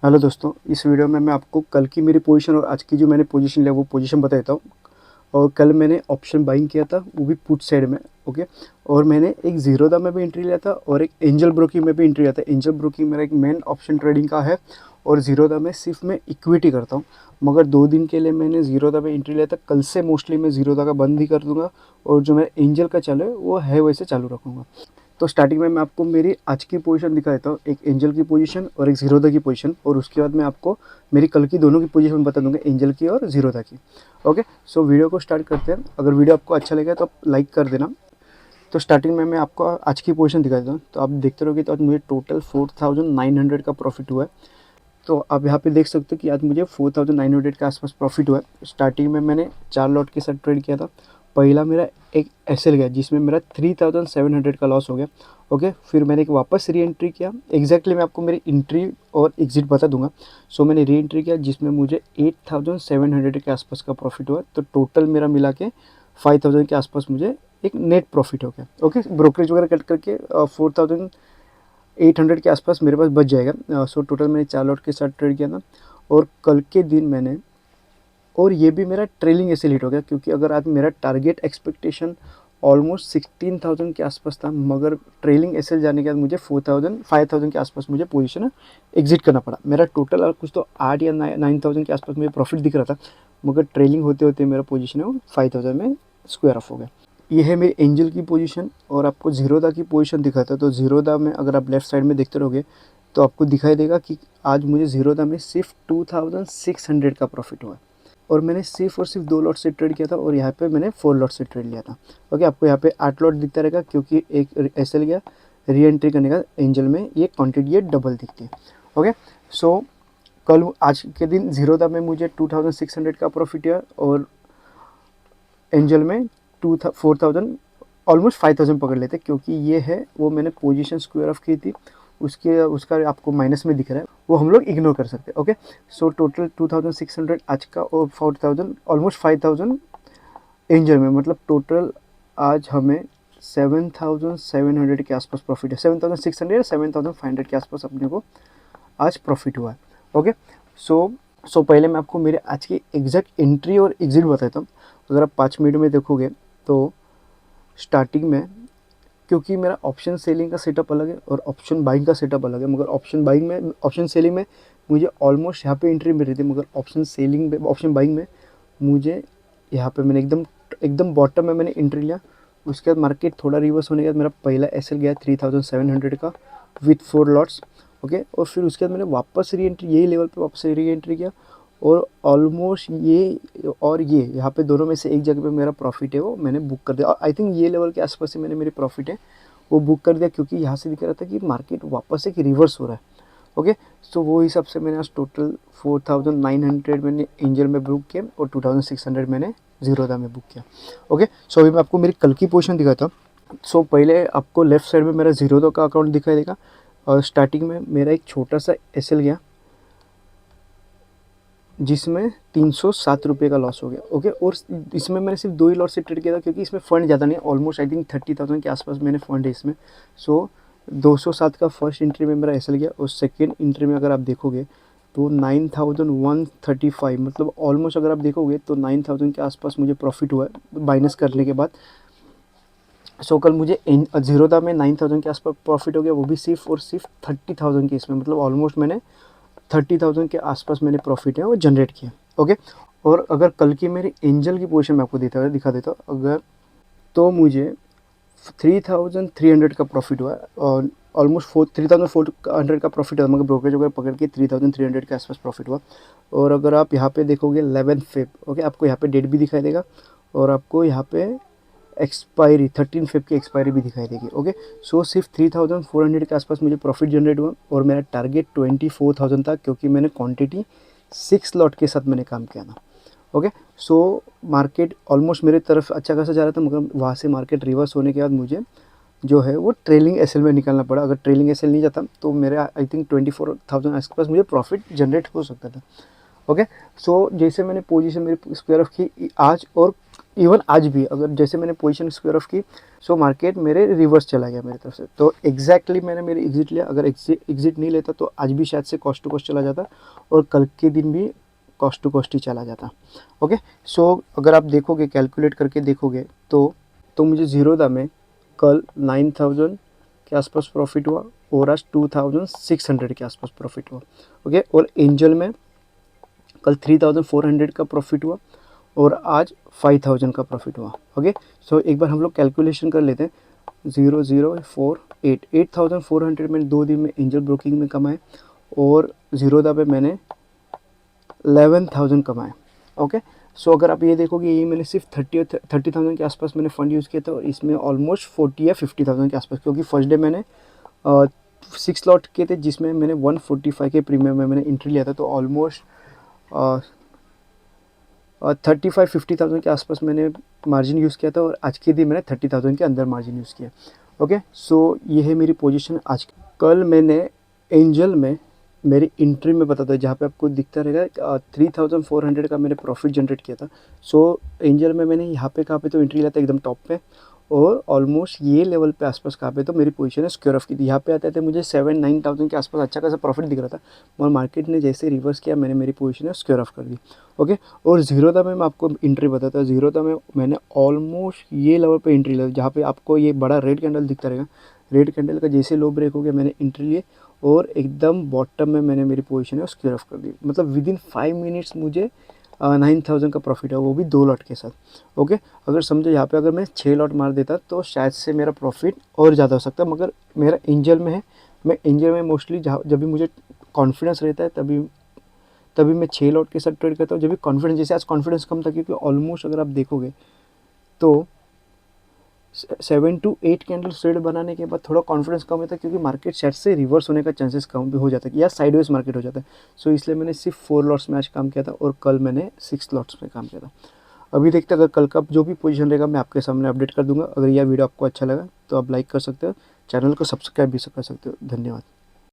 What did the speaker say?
Hello दोस्तों, इस video में मैं आपको कल की मेरी पोजीशन और आज की जो मैंने पोजीशन लिया वो पोजीशन बता देता हूँ। और कल मैंने ऑप्शन बाइंग किया था, वो भी पुट साइड में। ओके। और मैंने एक ज़ीरोधा में भी एंट्री लिया था और एक एंजल ब्रोकिंग में भी एंट्री लिया था। एंजल ब्रोकिंग मेरा एक मेन ऑप्शन ट्रेडिंग का है और ज़ीरोधा में सिर्फ मैं इक्विटी करता हूँ। मगर 2 दिन के लिए मैंने ज़ीरोधा में एंट्री लिया था। कल से मोस्टली मैं ज़ीरोधा का बंद ही कर दूंगा और जो मेरा एंजल का चालू है वो है वैसे चालू रखूँगा। तो स्टार्टिंग में मैं आपको मेरी आज की पोजीशन दिखा देता हूँ, एक एंजल की पोजीशन और एक ज़ीरोधा की पोजीशन, और उसके बाद मैं आपको मेरी कल की दोनों की पोजीशन बता दूंगा, एंजल की और ज़ीरोधा की। ओके। सो वीडियो को स्टार्ट करते हैं। अगर वीडियो आपको अच्छा लगे तो आप लाइक कर देना। तो स्टार्टिंग में मैं आपको आज की पोजीशन दिखा देता हूँ, तो आप देखते रहोगे। तो आज मुझे टोटल 4900 का प्रॉफिट हुआ है। तो आप यहाँ पे देख सकते हो कि आज मुझे 4900 के आसपास प्रॉफिट हुआ है। स्टार्टिंग में मैंने 4 लॉट के साथ ट्रेड किया था। पहला मेरा एक एसएल गया जिसमें मेरा 3700 का लॉस हो गया। ओके। फिर मैंने एक वापस री एंट्री किया। एग्जैक्टली मैं आपको मेरी एंट्री और एग्जिट बता दूंगा। सो मैंने री एंट्री किया जिसमें मुझे 8700 के आसपास का प्रॉफिट हुआ। तो टोटल मेरा मिला के 5000 के आसपास मुझे एक नेट प्रॉफिट हो गया। ओके। ब्रोकरेज वगैरह कट करके 4800 के आसपास मेरे पास बच जाएगा। सो टोटल मैंने 4 लॉट के साथ ट्रेड किया था। और कल के दिन मैंने, और ये भी मेरा ट्रेलिंग ऐसे हिट हो गया क्योंकि अगर आज मेरा टारगेट एक्सपेक्टेशन ऑलमोस्ट 16,000 के आसपास था, मगर ट्रेलिंग एस जाने के बाद मुझे 5,000 के आसपास मुझे पोजीशन एग्जिट करना पड़ा। मेरा टोटल कुछ तो 8 या 9,000 के आसपास मुझे प्रॉफिट दिख रहा था, मगर ट्रेलिंग होते होते मेरा पोजीशन है वो 5,000 में स्क्वायर ऑफ हो गया। ये है मेरी एंजल की पोजीशन। और आपको ज़ीरोधा की पोजीशन दिखाता है। तो ज़ीरोधा में अगर आप लेफ्ट साइड में देखते रहोगे तो आपको दिखाई देगा कि आज मुझे ज़ीरोधा में सिर्फ 2600 का प्रॉफिट हुआ। और मैंने सिर्फ और सिर्फ 2 लॉट से ट्रेड किया था और यहाँ पे मैंने 4 लॉट से ट्रेड लिया था। ओके। आपको यहाँ पे 8 लॉट दिखता रहेगा क्योंकि एक एसएल गया। री एंट्री करने का एंजल में ये क्वांटिटी ये डबल दिखती है। ओके। सो कल आज के दिन ज़ीरोधा में मुझे 2600 का प्रॉफिट है और एंजल में 4000, ऑलमोस्ट 5000 पकड़ लेते क्योंकि ये है वो मैंने पोजीशन स्क्वायर ऑफ की थी। उसका आपको माइनस में दिख रहा है, वो हम लोग इग्नोर कर सकते हैं। ओके। सो टोटल 2600 आज का और 4000 ऑलमोस्ट 5000 एंजल में, मतलब टोटल आज हमें 7700 के आसपास प्रॉफिट है। 7600 या 7500 के आसपास अपने को आज प्रॉफिट हुआ है। ओके। सो पहले मैं आपको मेरे आज की एग्जैक्ट एंट्री और एग्जिट बताता हूँ। अगर आप 5 मिनट में देखोगे तो स्टार्टिंग में, क्योंकि मेरा ऑप्शन सेलिंग का सेटअप अलग है और ऑप्शन बाइंग का सेटअप अलग है, मगर ऑप्शन सेलिंग में मुझे ऑलमोस्ट यहाँ पे एंट्री मिल रही थी, मगर ऑप्शन बाइंग में मुझे यहाँ पे मैंने एकदम बॉटम में मैंने एंट्री लिया। उसके बाद मार्केट थोड़ा रिवर्स होने के बाद मेरा पहला एसएल गया 3700 का विथ 4 लॉट्स। ओके। और फिर उसके बाद मैंने वापस री एंट्री, यही लेवल पे वापस री एंट्री किया और ऑलमोस्ट ये और ये यहाँ पे दोनों में से एक जगह पे मेरा प्रॉफिट है वो मैंने बुक कर दिया। आई थिंक ये लेवल के आसपास से मैंने मेरी प्रॉफिट है वो बुक कर दिया क्योंकि यहाँ से दिख रहा था कि मार्केट वापस एक रिवर्स हो रहा है। ओके। सो वो हिसाब से मैंने आज टोटल 4900 मैंने एंजल में बुक किया और 2600 मैंने ज़ीरोधा में बुक किया। ओके। सो अभी मैं आपको मेरी कल की पोजीशन दिखाता हूँ। सो पहले आपको लेफ्ट साइड में मेरा ज़ीरोधा का अकाउंट दिखाई देगा और स्टार्टिंग में मेरा एक छोटा सा एसएल गया जिसमें 307 रुपये का लॉस हो गया। ओके। और इसमें मैंने सिर्फ 2 ही लॉट से ट्रेड किया था क्योंकि इसमें फ़ंड ज़्यादा नहीं है, ऑलमोस्ट आई थिंक 30,000 के आसपास मैंने फ़ंड है इसमें। सो 207 का फर्स्ट एंट्री में मेरा एसएल गया और सेकेंड एंट्री में अगर आप देखोगे तो 9135, मतलब ऑलमोस्ट अगर आप देखोगे तो 9000 के आसपास मुझे प्रॉफिट हुआ है माइनस करने के बाद। सो कल मुझे ज़ीरोधा में 9000 के आसपास प्रॉफिट हो गया, वो भी सिर्फ और सिर्फ 30,000 के इसमें, मतलब ऑलमोस्ट मैंने 30,000 के आसपास मैंने प्रॉफिट है वो जनरेट किया। ओके। और अगर कल की मेरी एंजल की पोजीशन मैं आपको दिखा देता हूँ अगर, तो मुझे 3300 का प्रॉफिट हुआ और ऑलमोस्ट 3400 का प्रॉफिट हुआ, मगर ब्रोकरेज वगैरह पकड़ के 3300 के आसपास प्रॉफिट हुआ। और अगर आप यहाँ पे देखोगे 11 फेब, ओके, आपको यहाँ पे डेट भी दिखाई देगा और आपको यहाँ पे एक्सपायरी 13 फेब की एक्सपायरी भी दिखाई देगी। ओके। सो सिर्फ 3400 के आसपास मुझे प्रॉफिट जनरेट हुआ और मेरा टारगेट 24,000 था क्योंकि मैंने क्वांटिटी 6 लॉट के साथ मैंने काम किया था। ओके। सो मार्केट ऑलमोस्ट मेरे तरफ अच्छा खासा जा रहा था, मगर वहाँ से मार्केट रिवर्स होने के बाद मुझे जो है वो ट्रेलिंग एसएल में निकालना पड़ा। अगर ट्रेलिंग एसएल नहीं जाता तो मेरे आई थिंक 24,000 आसपास मुझे प्रॉफिट जनरेट हो सकता था। ओके। सो जैसे मैंने पोजीशन मेरी स्क्वायर ऑफ की आज और इवन आज भी अगर जैसे मैंने पोजीशन स्क्वायर ऑफ की, सो मार्केट मेरे रिवर्स चला गया मेरी तरफ से, तो एग्जैक्टली मैंने मेरी एग्जिट लिया। अगर एग्जिट नहीं लेता तो आज भी शायद से कॉस्ट टू कॉस्ट चला जाता और कल के दिन भी कॉस्ट टू कॉस्ट ही चला जाता। ओके, सो अगर आप देखोगे, कैलकुलेट करके देखोगे तो मुझे ज़ीरोधा में कल 9000 के आसपास प्रॉफिट हुआ और आज 2600 के आसपास प्रॉफिट हुआ। ओके, और एंजल में कल 3400 का प्रॉफिट हुआ और आज 5000 का प्रॉफिट हुआ। ओके, सो एक बार हम लोग कैलकुलेशन कर लेते हैं। 0048 8400 मैंने 2 दिन में एंजल ब्रोकिंग में कमाए और ज़ीरोधा पे मैंने 11000 कमाए। ओके, सो अगर आप ये देखोगे, ये मैंने सिर्फ 30,000 के आसपास मैंने फ़ंड यूज़ किया था और इसमें ऑलमोस्ट 40 या 50,000 के आसपास, क्योंकि फर्स्ट डे मैंने 6 लॉट किए थे जिसमें मैंने 145 के प्रीमियम में मैंने एंट्री लिया था, तो ऑलमोस्ट 35-50,000 के आसपास मैंने मार्जिन यूज़ किया था और आज के दिन मैंने 30,000 के अंदर मार्जिन यूज़ किया। ओके, सो ये है मेरी पोजीशन आज। कल मैंने एंजल में मेरी एंट्री में बताता है, जहाँ पे आपको दिखता रहेगा 3400 का मैंने प्रॉफिट जनरेट किया था। सो एंजल में मैंने यहाँ पे कहाँ पे तो एंट्री लिया था एकदम टॉप पे और ऑलमोस्ट ये लेवल पे आसपास कहाँ पे तो मेरी पोजीशन है स्क्वायर ऑफ की थी। यहाँ पे आते थे मुझे 7-9,000 के आसपास अच्छा खासा प्रॉफिट दिख रहा था, और मार्केट ने जैसे रिवर्स किया मैंने मेरी पोजीशन है स्क्वायर ऑफ कर दी। ओके, और ज़ीरोधा में मैं आपको एंट्री बताता हूँ। ज़ीरोधा में मैंने ऑलमोस्ट ये लेवल पे एंट्री लिया, जहाँ पे आपको ये बड़ा रेड कैंडल दिखता रहेगा। रेड कैंडल का जैसे लो ब्रेक हो गया मैंने एंट्री लिए और एकदम बॉटम में मैंने मेरी पोजीशन है स्क्वायर ऑफ कर दी। मतलब विदिन 5 मिनट्स मुझे 9000 का प्रॉफिट है, वो भी 2 लॉट के साथ। ओके, अगर समझो यहाँ पे अगर मैं 6 लॉट मार देता तो शायद से मेरा प्रॉफिट और ज़्यादा हो सकता, मगर मेरा एंजल में है। मैं एंजल में मोस्टली जब भी मुझे कॉन्फिडेंस रहता है तभी मैं 6 लॉट के साथ ट्रेड करता हूँ। जब भी कॉन्फिडेंस, जैसे आज कॉन्फिडेंस कम था क्योंकि ऑलमोस्ट अगर आप देखोगे तो 7 to 8 कैंडल ट्रेड बनाने के बाद थोड़ा कॉन्फिडेंस कम होता है, क्योंकि मार्केट शायद से रिवर्स होने का चांसेस कम भी हो जाता है या साइडवेज मार्केट हो जाता है। सो इसलिए मैंने सिर्फ 4 लॉट्स में आज काम किया था और कल मैंने 6 लॉट्स में काम किया था। अभी देखते हैं, अगर कल का जो भी पोजीशन रहेगा मैं आपके सामने अपडेट कर दूंगा। अगर यह वीडियो आपको अच्छा लगा तो आप लाइक कर सकते हो, चैनल को सब्सक्राइब भी कर सकते हो। धन्यवाद।